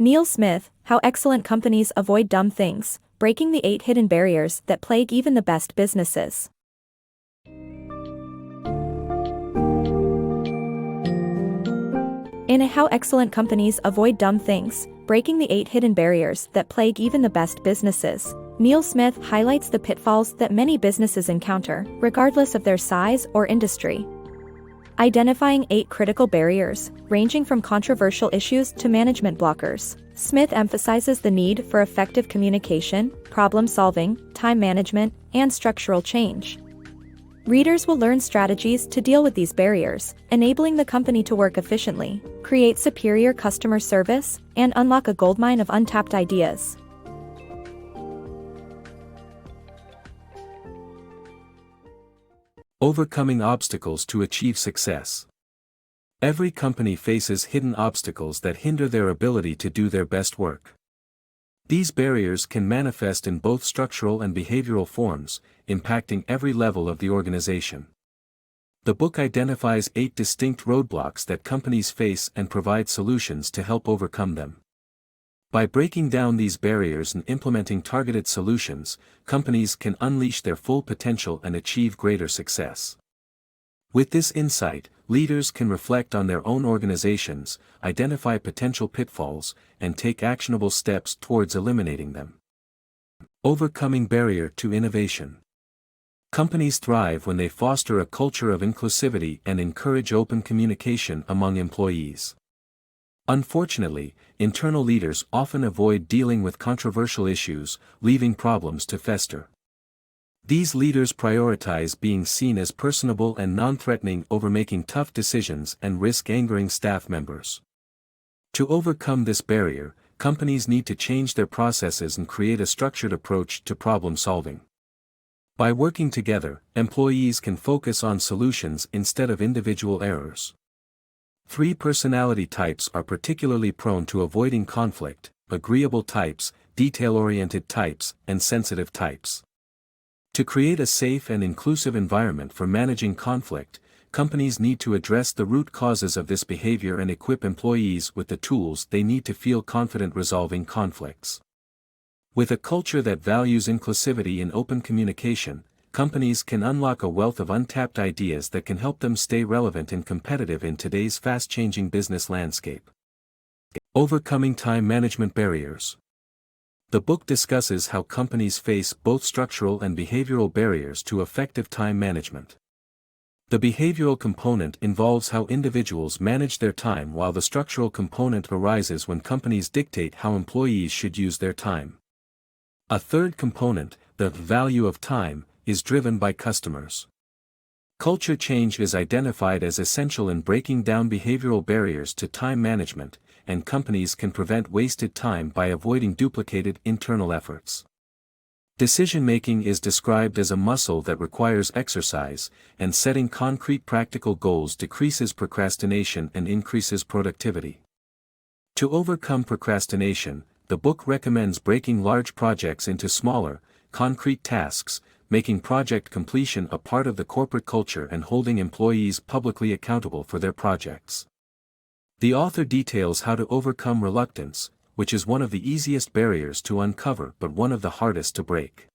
Neil Smith, How Excellent Companies Avoid Dumb Things, Breaking the 8 Hidden Barriers That Plague Even the Best Businesses. In How Excellent Companies Avoid Dumb Things, Breaking the 8 Hidden Barriers That Plague Even the Best Businesses, Neil Smith highlights the pitfalls that many businesses encounter, regardless of their size or industry. Identifying 8 critical barriers, ranging from controversial issues to management blockers, Smith emphasizes the need for effective communication, problem-solving, time management, and structural change. Readers will learn strategies to deal with these barriers, enabling the company to work efficiently, create superior customer service, and unlock a goldmine of untapped ideas. Overcoming obstacles to achieve success. Every company faces hidden obstacles that hinder their ability to do their best work. These barriers can manifest in both structural and behavioral forms, impacting every level of the organization. The book identifies 8 distinct roadblocks that companies face and provides solutions to help overcome them. By breaking down these barriers and implementing targeted solutions, companies can unleash their full potential and achieve greater success. With this insight, leaders can reflect on their own organizations, identify potential pitfalls, and take actionable steps towards eliminating them. Overcoming barrier to innovation. Companies thrive when they foster a culture of inclusivity and encourage open communication among employees. Unfortunately, internal leaders often avoid dealing with controversial issues, leaving problems to fester. These leaders prioritize being seen as personable and non-threatening over making tough decisions and risk angering staff members. To overcome this barrier, companies need to change their processes and create a structured approach to problem solving. By working together, employees can focus on solutions instead of individual errors. 3 personality types are particularly prone to avoiding conflict: agreeable types, detail-oriented types, and sensitive types. To create a safe and inclusive environment for managing conflict, companies need to address the root causes of this behavior and equip employees with the tools they need to feel confident resolving conflicts. With a culture that values inclusivity and open communication, companies can unlock a wealth of untapped ideas that can help them stay relevant and competitive in today's fast-changing business landscape. Overcoming time management barriers. The book discusses how companies face both structural and behavioral barriers to effective time management. The behavioral component involves how individuals manage their time, while the structural component arises when companies dictate how employees should use their time. A third component, the value of time, is driven by customers. Culture change is identified as essential in breaking down behavioral barriers to time management, and companies can prevent wasted time by avoiding duplicated internal efforts. Decision-making is described as a muscle that requires exercise, and setting concrete practical goals decreases procrastination and increases productivity. To overcome procrastination, the book recommends breaking large projects into smaller, concrete tasks, making project completion a part of the corporate culture and holding employees publicly accountable for their projects. The author details how to overcome reluctance, which is one of the easiest barriers to uncover but one of the hardest to break.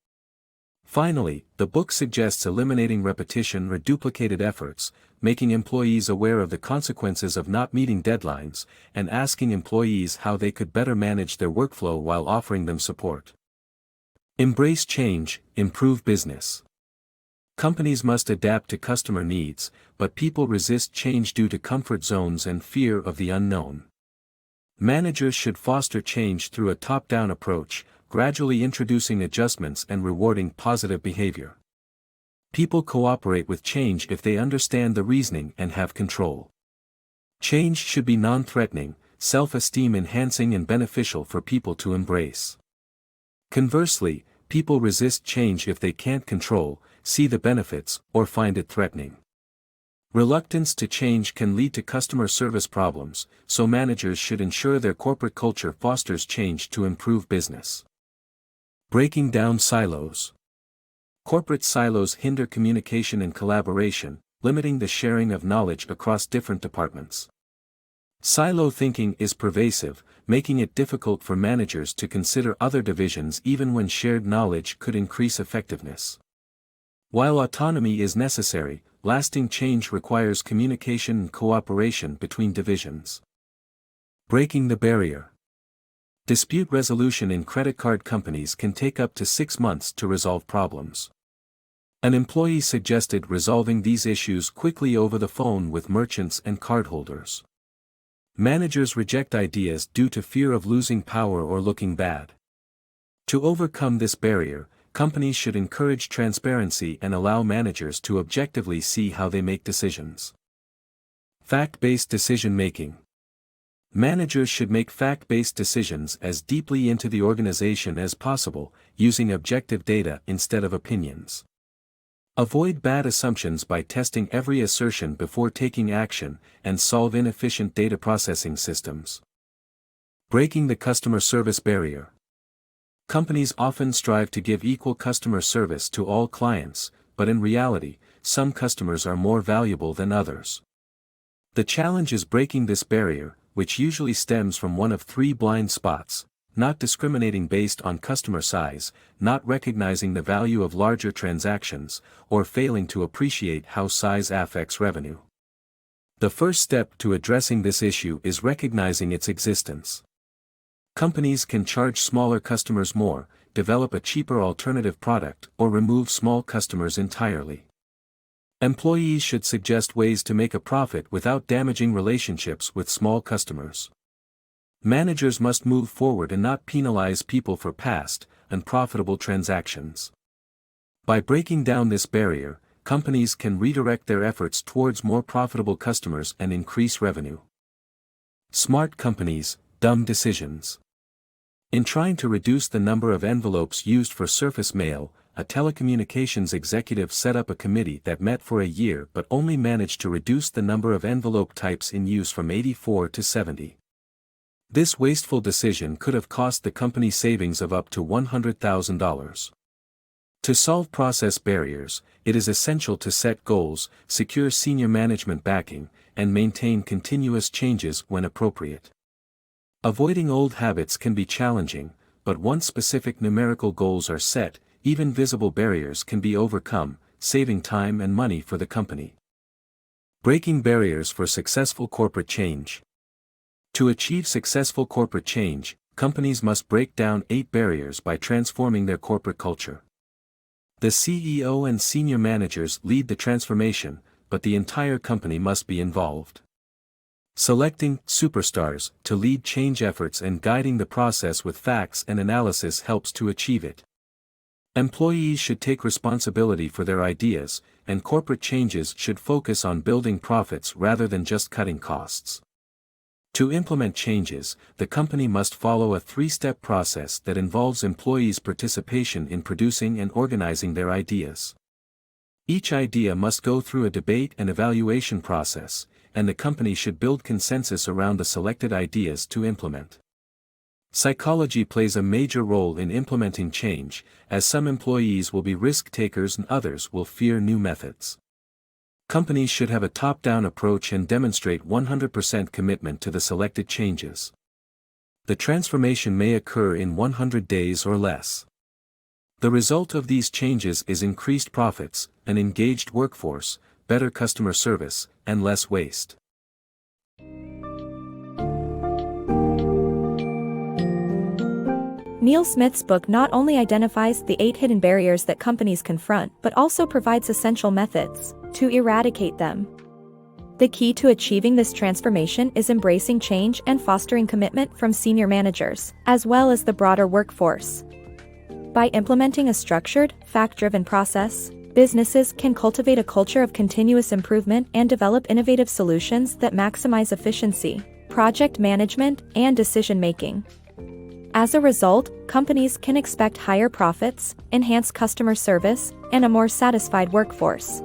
Finally, the book suggests eliminating repetition or duplicated efforts, making employees aware of the consequences of not meeting deadlines, and asking employees how they could better manage their workflow while offering them support. Embrace change, improve business. Companies must adapt to customer needs, but people resist change due to comfort zones and fear of the unknown. Managers should foster change through a top-down approach, gradually introducing adjustments and rewarding positive behavior. People cooperate with change if they understand the reasoning and have control. Change should be non-threatening, self-esteem enhancing and beneficial for people to embrace. Conversely, people resist change if they can't control, see the benefits, or find it threatening. Reluctance to change can lead to customer service problems, so managers should ensure their corporate culture fosters change to improve business. Breaking down silos. Corporate silos hinder communication and collaboration, limiting the sharing of knowledge across different departments. Silo thinking is pervasive, making it difficult for managers to consider other divisions even when shared knowledge could increase effectiveness. While autonomy is necessary, lasting change requires communication and cooperation between divisions. Breaking the barrier. Dispute resolution in credit card companies can take up to 6 months to resolve problems. An employee suggested resolving these issues quickly over the phone with merchants and cardholders. Managers reject ideas due to fear of losing power or looking bad. To overcome this barrier, companies should encourage transparency and allow managers to objectively see how they make decisions. Fact-based decision-making. Managers should make fact-based decisions as deeply into the organization as possible, using objective data instead of opinions. Avoid bad assumptions by testing every assertion before taking action, and solve inefficient data processing systems. Breaking the customer service barrier. Companies often strive to give equal customer service to all clients, but in reality, some customers are more valuable than others. The challenge is breaking this barrier, which usually stems from one of 3 blind spots: not discriminating based on customer size, not recognizing the value of larger transactions, or failing to appreciate how size affects revenue. The first step to addressing this issue is recognizing its existence. Companies can charge smaller customers more, develop a cheaper alternative product, or remove small customers entirely. Employees should suggest ways to make a profit without damaging relationships with small customers. Managers must move forward and not penalize people for past, unprofitable transactions. By breaking down this barrier, companies can redirect their efforts towards more profitable customers and increase revenue. Smart companies, dumb decisions. In trying to reduce the number of envelopes used for surface mail, a telecommunications executive set up a committee that met for a year but only managed to reduce the number of envelope types in use from 84 to 70. This wasteful decision could have cost the company savings of up to $100,000. To solve process barriers, it is essential to set goals, secure senior management backing, and maintain continuous changes when appropriate. Avoiding old habits can be challenging, but once specific numerical goals are set, even visible barriers can be overcome, saving time and money for the company. Breaking barriers for successful corporate change. To achieve successful corporate change, companies must break down 8 barriers by transforming their corporate culture. The CEO and senior managers lead the transformation, but the entire company must be involved. Selecting superstars to lead change efforts and guiding the process with facts and analysis helps to achieve it. Employees should take responsibility for their ideas, and corporate changes should focus on building profits rather than just cutting costs. To implement changes, the company must follow a 3-step process that involves employees' participation in producing and organizing their ideas. Each idea must go through a debate and evaluation process, and the company should build consensus around the selected ideas to implement. Psychology plays a major role in implementing change, as some employees will be risk takers and others will fear new methods. Companies should have a top-down approach and demonstrate 100% commitment to the selected changes. The transformation may occur in 100 days or less. The result of these changes is increased profits, an engaged workforce, better customer service, and less waste. Neil Smith's book not only identifies the 8 hidden barriers that companies confront but also provides essential methods to eradicate them. The key to achieving this transformation is embracing change and fostering commitment from senior managers, as well as the broader workforce. By implementing a structured, fact-driven process, businesses can cultivate a culture of continuous improvement and develop innovative solutions that maximize efficiency, project management, and decision-making. As a result, companies can expect higher profits, enhanced customer service, and a more satisfied workforce.